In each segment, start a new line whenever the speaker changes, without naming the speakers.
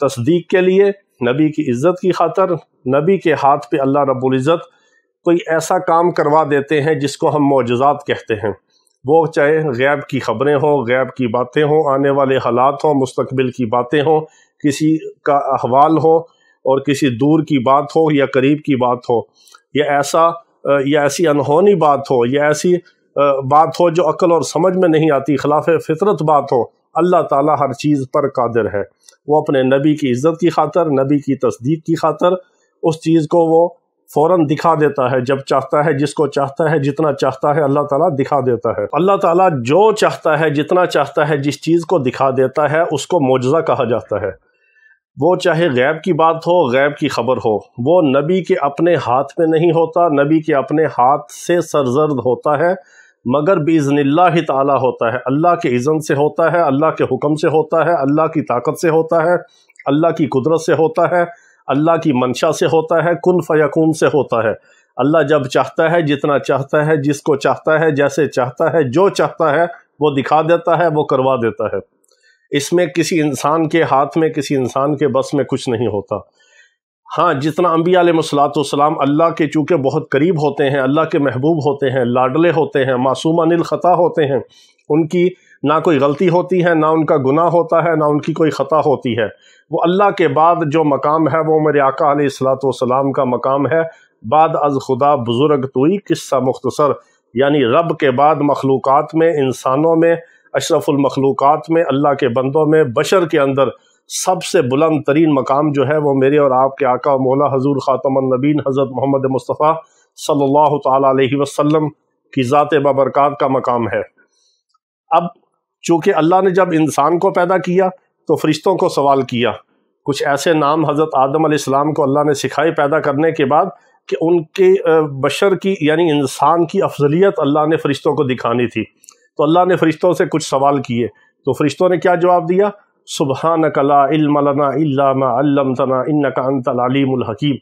تصدیق کے لیے، نبی کی عزت کی خاطر، نبی کے ہاتھ پہ اللہ رب العزت کوئی ایسا کام کروا دیتے ہیں جس کو ہم معجزات کہتے ہیں، وہ چاہے غیب کی خبریں ہوں، غیب کی باتیں ہوں، آنے والے حالات ہوں، مستقبل کی باتیں ہوں، کسی کا احوال ہو اور کسی دور کی بات ہو یا قریب کی بات ہو، یا ایسی انہونی بات ہو، یا ایسی بات ہو جو عقل اور سمجھ میں نہیں آتی، خلاف فطرت بات ہو، اللہ تعالیٰ ہر چیز پر قادر ہے۔ وہ اپنے نبی کی عزت کی خاطر، نبی کی تصدیق کی خاطر اس چیز کو وہ فوراً دکھا دیتا ہے، جب چاہتا ہے، جس کو چاہتا ہے، جتنا چاہتا ہے، اللہ تعالیٰ دکھا دیتا ہے۔ اللہ تعالیٰ جو چاہتا ہے، جتنا چاہتا ہے، جس چیز کو دکھا دیتا ہے اس کو معجزہ کہا جاتا ہے۔ وہ چاہے غیب کی بات ہو، غیب کی خبر ہو، وہ نبی کے اپنے ہاتھ میں نہیں ہوتا، نبی کے اپنے ہاتھ سے سرزد ہوتا ہے، مگر باذن اللہ تعالیٰ ہوتا ہے، اللہ کے اذن سے ہوتا ہے، اللہ کے حکم سے ہوتا ہے، اللہ کی طاقت سے ہوتا ہے، اللہ کی قدرت سے ہوتا ہے، اللہ کی منشا سے ہوتا ہے، کن فیکون سے ہوتا ہے۔ اللہ جب چاہتا ہے، جتنا چاہتا ہے، جس کو چاہتا ہے، جیسے چاہتا ہے، جو چاہتا ہے وہ دکھا دیتا ہے، وہ کروا دیتا ہے۔ اس میں کسی انسان کے ہاتھ میں، کسی انسان کے بس میں کچھ نہیں ہوتا۔ ہاں، جتنا انبیاء علیہ السلام اللہ کے چونکہ بہت قریب ہوتے ہیں، اللہ کے محبوب ہوتے ہیں، لاڈلے ہوتے ہیں، معصوم عن الخطا ہوتے ہیں، ان کی نہ کوئی غلطی ہوتی ہے، نہ ان کا گناہ ہوتا ہے، نہ ان کی کوئی خطا ہوتی ہے، وہ اللہ کے بعد جو مقام ہے وہ میرے آقا علیہ السلام کا مقام ہے۔ بعد از خدا بزرگ توئی قصہ مختصر، یعنی رب کے بعد مخلوقات میں، انسانوں میں، اشرف المخلوقات میں، اللہ کے بندوں میں، بشر کے اندر سب سے بلند ترین مقام جو ہے وہ میرے اور آپ کے آقا و مولا حضور خاتم النبیین حضرت محمد مصطفیٰ صلی اللہ تعالیٰ علیہ وسلم کی ذات بابرکات کا مقام ہے۔ اب چونکہ اللہ نے جب انسان کو پیدا کیا تو فرشتوں کو سوال کیا، کچھ ایسے نام حضرت آدم علیہ السلام کو اللہ نے سکھائے پیدا کرنے کے بعد کہ ان کے بشر کی یعنی انسان کی افضلیت اللہ نے فرشتوں کو دکھانی تھی، تو اللہ نے فرشتوں سے کچھ سوال کیے، تو فرشتوں نے کیا جواب دیا؟ سبحانک لا علم لنا الا ما علمتنا انک انت العلیم الحکیم،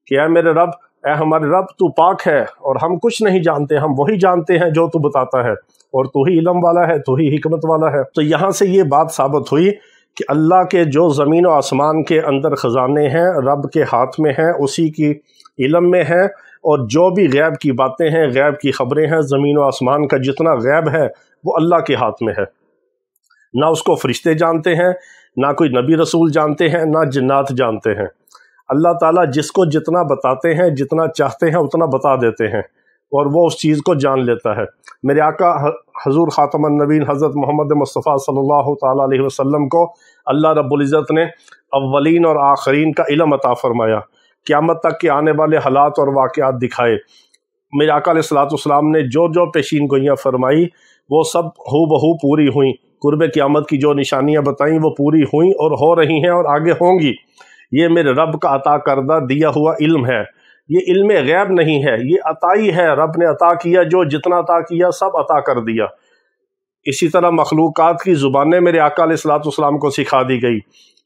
کہ اے میرے رب، اے ہمارے رب، تو پاک ہے اور ہم کچھ نہیں جانتے، ہم وہی جانتے ہیں جو تو بتاتا ہے، اور تو ہی علم والا ہے، تو ہی حکمت والا ہے۔ تو یہاں سے یہ بات ثابت ہوئی کہ اللہ کے جو زمین و آسمان کے اندر خزانے ہیں رب کے ہاتھ میں ہیں، اسی کی علم میں ہیں، اور جو بھی غیب کی باتیں ہیں، غیب کی خبریں ہیں، زمین و آسمان کا جتنا غیب ہے وہ اللہ کے ہاتھ میں ہے۔ نہ اس کو فرشتے جانتے ہیں، نہ کوئی نبی رسول جانتے ہیں، نہ جنات جانتے ہیں۔ اللہ تعالیٰ جس کو جتنا بتاتے ہیں، جتنا چاہتے ہیں اتنا بتا دیتے ہیں، اور وہ اس چیز کو جان لیتا ہے۔ میرے آقا حضور خاتم النبیین حضرت محمد مصطفیٰ صلی اللہ تعالیٰ علیہ وسلم کو اللہ رب العزت نے اولین اور آخرین کا علم عطا فرمایا، قیامت تک کے آنے والے حالات اور واقعات دکھائے۔ میرے آقا علیہ السلام نے جو جو پیشین گوئیاں فرمائی وہ سب ہو بہو پوری ہوئیں، قرب قیامت کی جو نشانیاں بتائیں وہ پوری ہوئیں اور ہو رہی ہیں اور آگے ہوں گی۔ یہ میرے رب کا عطا کردہ دیا ہوا علم ہے، یہ علم غیب نہیں ہے، یہ عطائی ہے، رب نے عطا کیا، جو جتنا عطا کیا سب عطا کر دیا۔ اسی طرح مخلوقات کی زبانیں میرے آقا علیہ السلام کو سکھا دی گئی،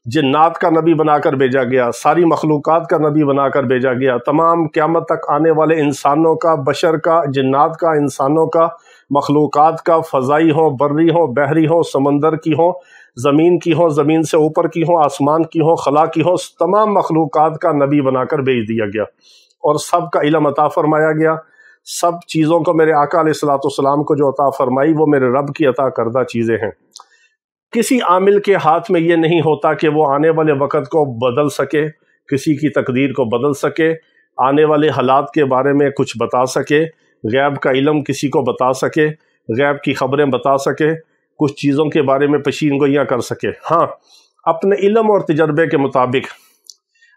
جنات کا نبی بنا کر بھیجا گیا، ساری مخلوقات کا نبی بنا کر بھیجا گیا، تمام قیامت تک آنے والے انسانوں کا، بشر کا، جنات کا، انسانوں کا، مخلوقات کا، فضائی ہوں، بری ہوں، بحری ہوں، سمندر کی ہوں، زمین کی ہوں، زمین سے اوپر کی ہوں، آسمان کی ہوں، خلا کی ہوں، تمام مخلوقات کا نبی بنا کر بھیج دیا گیا، اور سب کا علم عطا فرمایا گیا۔ سب چیزوں کو میرے آقا علیہ السلام کو جو عطا فرمائی وہ میرے رب کی عطا کردہ چیزیں ہیں۔ کسی عامل کے ہاتھ میں یہ نہیں ہوتا کہ وہ آنے والے وقت کو بدل سکے، کسی کی تقدیر کو بدل سکے، آنے والے حالات کے بارے میں کچھ بتا سکے، غیب کا علم کسی کو بتا سکے، غیب کی خبریں بتا سکے، کچھ چیزوں کے بارے میں پیشین گوئیاں کر سکے۔ ہاں، اپنے علم اور تجربے کے مطابق،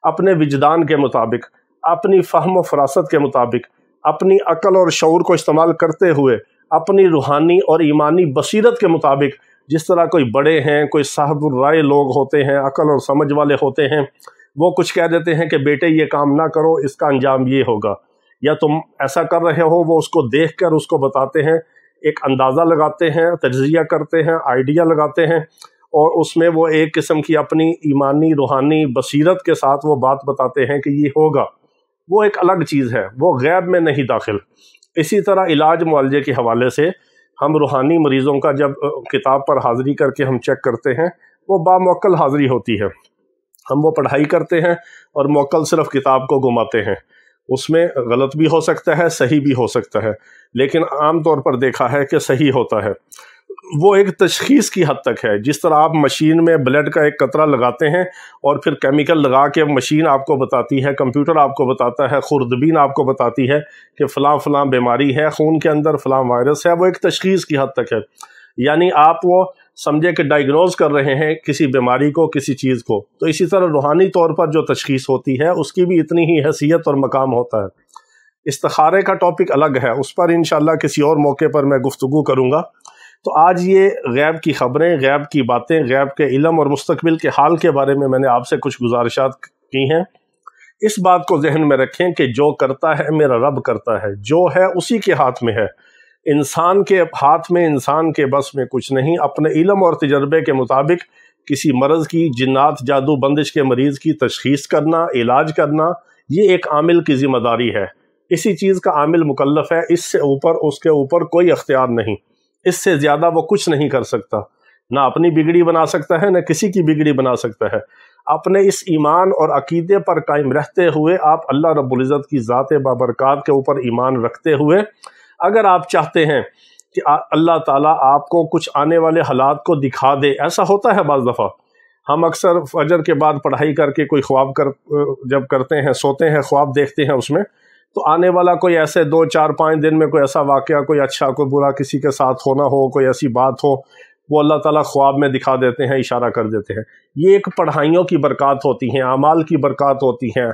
اپنے وجدان کے مطابق، اپنی فہم و فراست کے مطابق، اپنی عقل اور شعور کو استعمال کرتے ہوئے، اپنی روحانی اور ایمانی بصیرت کے مطابق، جس طرح کوئی بڑے ہیں، کوئی صاحب الرائے لوگ ہوتے ہیں، عقل اور سمجھ والے ہوتے ہیں، وہ کچھ کہہ دیتے ہیں کہ بیٹے یہ کام نہ کرو، اس کا انجام یہ ہوگا، یا تم ایسا کر رہے ہو، وہ اس کو دیکھ کر اس کو بتاتے ہیں، ایک اندازہ لگاتے ہیں، تجزیہ کرتے ہیں، آئیڈیا لگاتے ہیں، اور اس میں وہ ایک قسم کی اپنی ایمانی روحانی بصیرت کے ساتھ وہ بات بتاتے ہیں کہ یہ ہوگا۔ وہ ایک الگ چیز ہے، وہ غیب میں نہیں داخل۔ اسی طرح علاج معالجے کے حوالے سے ہم روحانی مریضوں کا جب کتاب پر حاضری کر کے ہم چیک کرتے ہیں، وہ باموکل حاضری ہوتی ہے، ہم وہ پڑھائی کرتے ہیں اور موکل صرف کتاب کو گھماتے ہیں، اس میں غلط بھی ہو سکتا ہے، صحیح بھی ہو سکتا ہے، لیکن عام طور پر دیکھا ہے کہ صحیح ہوتا ہے۔ وہ ایک تشخیص کی حد تک ہے، جس طرح آپ مشین میں بلڈ کا ایک قطرہ لگاتے ہیں اور پھر کیمیکل لگا کے مشین آپ کو بتاتی ہے، کمپیوٹر آپ کو بتاتا ہے، خوردبین آپ کو بتاتی ہے کہ فلاں فلاں بیماری ہے، خون کے اندر فلاں وائرس ہے، وہ ایک تشخیص کی حد تک ہے، یعنی آپ وہ سمجھے کہ ڈائیگنوز کر رہے ہیں کسی بیماری کو، کسی چیز کو۔ تو اسی طرح روحانی طور پر جو تشخیص ہوتی ہے اس کی بھی اتنی ہی حیثیت اور مقام ہوتا ہے۔ استخارے کا ٹاپک الگ ہے، اس پر انشاءاللہ کسی اور موقع پر میں گفتگو کروں گا۔ تو آج یہ غیب کی خبریں، غیب کی باتیں، غیب کے علم اور مستقبل کے حال کے بارے میں نے آپ سے کچھ گزارشات کی ہیں۔ اس بات کو ذہن میں رکھیں کہ جو کرتا ہے میرا رب کرتا ہے، جو ہے اسی کے ہاتھ میں ہے، انسان کے ہاتھ میں، انسان کے بس میں کچھ نہیں۔ اپنے علم اور تجربے کے مطابق کسی مرض کی، جنات جادو بندش کے مریض کی تشخیص کرنا، علاج کرنا، یہ ایک عامل کی ذمہ داری ہے۔ اسی چیز کا عامل مکلف ہے، اس سے اوپر اس کے اوپر کوئی اختیار نہیں، اس سے زیادہ وہ کچھ نہیں کر سکتا، نہ اپنی بگڑی بنا سکتا ہے، نہ کسی کی بگڑی بنا سکتا ہے۔ اپنے اس ایمان اور عقیدے پر قائم رہتے ہوئے آپ اللہ رب العزت کی ذات بابرکات کے اوپر ایمان رکھتے ہوئے اگر آپ چاہتے ہیں کہ اللہ تعالیٰ آپ کو کچھ آنے والے حالات کو دکھا دے، ایسا ہوتا ہے بعض دفعہ ہم اکثر فجر کے بعد پڑھائی کر کے کوئی خواب جب کرتے ہیں، سوتے ہیں، خواب دیکھتے ہیں، اس میں تو آنے والا کوئی ایسے 2 4 5 دن میں کوئی ایسا واقعہ، کوئی اچھا کوئی برا کسی کے ساتھ ہونا ہو، کوئی ایسی بات ہو، وہ اللہ تعالیٰ خواب میں دکھا دیتے ہیں، اشارہ کر دیتے ہیں۔ یہ ایک پڑھائیوں کی برکات ہوتی ہیں، اعمال کی برکات ہوتی ہیں۔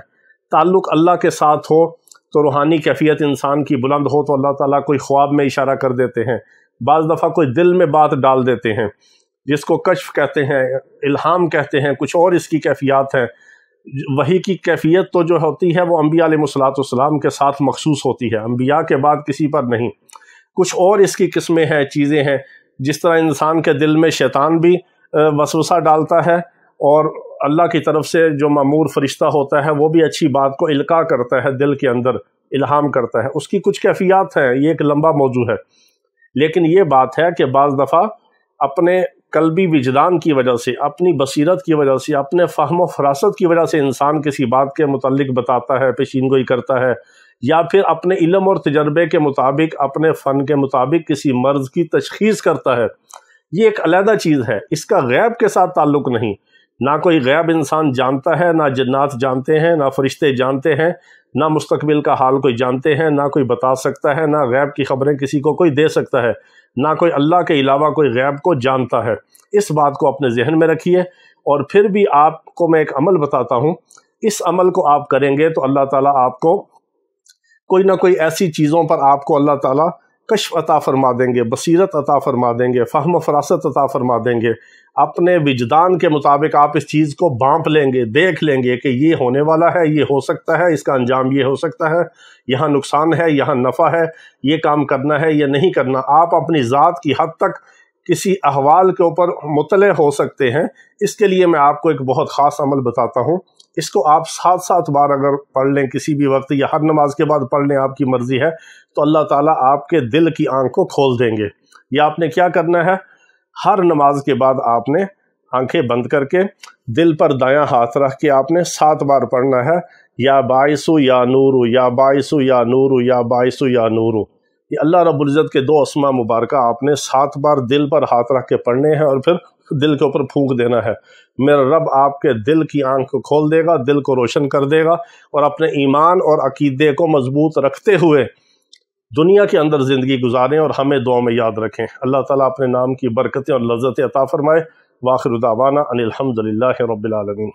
تعلق اللہ کے ساتھ ہو تو روحانی کیفیت انسان کی بلند ہو تو اللہ تعالیٰ کوئی خواب میں اشارہ کر دیتے ہیں، بعض دفعہ کوئی دل میں بات ڈال دیتے ہیں، جس کو کشف کہتے ہیں، الہام کہتے ہیں، کچھ اور اس کی کیفیات ہیں۔ وحی کی کیفیت تو جو ہوتی ہے وہ انبیاء علیہ الصلوۃ کے ساتھ مخصوص ہوتی ہے، انبیاء کے بعد کسی پر نہیں۔ کچھ اور اس کی قسمیں ہیں، چیزیں ہیں، جس طرح انسان کے دل میں شیطان بھی وسوسہ ڈالتا ہے، اور اللہ کی طرف سے جو مامور فرشتہ ہوتا ہے وہ بھی اچھی بات کو القاء کرتا ہے، دل کے اندر الہام کرتا ہے، اس کی کچھ کیفیات ہیں، یہ ایک لمبا موضوع ہے۔ لیکن یہ بات ہے کہ بعض دفعہ اپنے قلبی وجدان کی وجہ سے، اپنی بصیرت کی وجہ سے، اپنے فہم و فراست کی وجہ سے انسان کسی بات کے متعلق بتاتا ہے، پیشین گوئی کرتا ہے، یا پھر اپنے علم اور تجربے کے مطابق، اپنے فن کے مطابق کسی مرض کی تشخیص کرتا ہے۔ یہ ایک علیحدہ چیز ہے، اس کا غیب کے ساتھ تعلق نہیں۔ نہ کوئی غیب انسان جانتا ہے، نہ جنات جانتے ہیں، نہ فرشتے جانتے ہیں، نہ مستقبل کا حال کوئی جانتے ہیں، نہ کوئی بتا سکتا ہے، نہ غیب کی خبریں کسی کو کوئی دے سکتا ہے، نہ کوئی اللہ کے علاوہ کوئی غیب کو جانتا ہے۔ اس بات کو اپنے ذہن میں رکھیے، اور پھر بھی آپ کو میں ایک عمل بتاتا ہوں، اس عمل کو آپ کریں گے تو اللہ تعالیٰ آپ کو کوئی نہ کوئی ایسی چیزوں پر آپ کو اللہ تعالیٰ کشف عطا فرما دیں گے، بصیرت عطا فرما دیں گے، فہم و فراست عطا فرما دیں گے۔ اپنے وجدان کے مطابق آپ اس چیز کو بانپ لیں گے، دیکھ لیں گے کہ یہ ہونے والا ہے، یہ ہو سکتا ہے، اس کا انجام یہ ہو سکتا ہے، یہاں نقصان ہے، یہاں نفع ہے، یہ کام کرنا ہے، یہ نہیں کرنا۔ آپ اپنی ذات کی حد تک کسی احوال کے اوپر مطلع ہو سکتے ہیں۔ اس کے لیے میں آپ کو ایک بہت خاص عمل بتاتا ہوں، اس کو آپ 7 بار اگر پڑھ لیں کسی بھی وقت، یا ہر نماز کے بعد پڑھ لیں، آپ کی مرضی ہے، تو اللہ تعالیٰ آپ کے دل کی آنکھ کو کھول دیں گے۔ یہ آپ نے کیا کرنا ہے؟ ہر نماز کے بعد آپ نے آنکھیں بند کر کے دل پر دایاں ہاتھ رکھ کے آپ نے 7 بار پڑھنا ہے، یا باعث یا نور، یا باعث یا نور، یا باعث یا نور۔ یہ اللہ رب العزت کے 2 اسماء مبارکہ آپ نے 7 بار دل پر ہاتھ رکھ کے پڑھنے ہیں، اور پھر دل کے اوپر پھونک دینا ہے۔ میرا رب آپ کے دل کی آنکھ کو کھول دے گا، دل کو روشن کر دے گا، اور اپنے ایمان اور عقیدے کو مضبوط رکھتے ہوئے دنیا کے اندر زندگی گزاریں، اور ہمیں دعاؤں میں یاد رکھیں۔ اللہ تعالیٰ اپنے نام کی برکتیں اور لذتیں عطا فرمائے۔ وآخر دعوانا ان الحمد للہ رب العالمین۔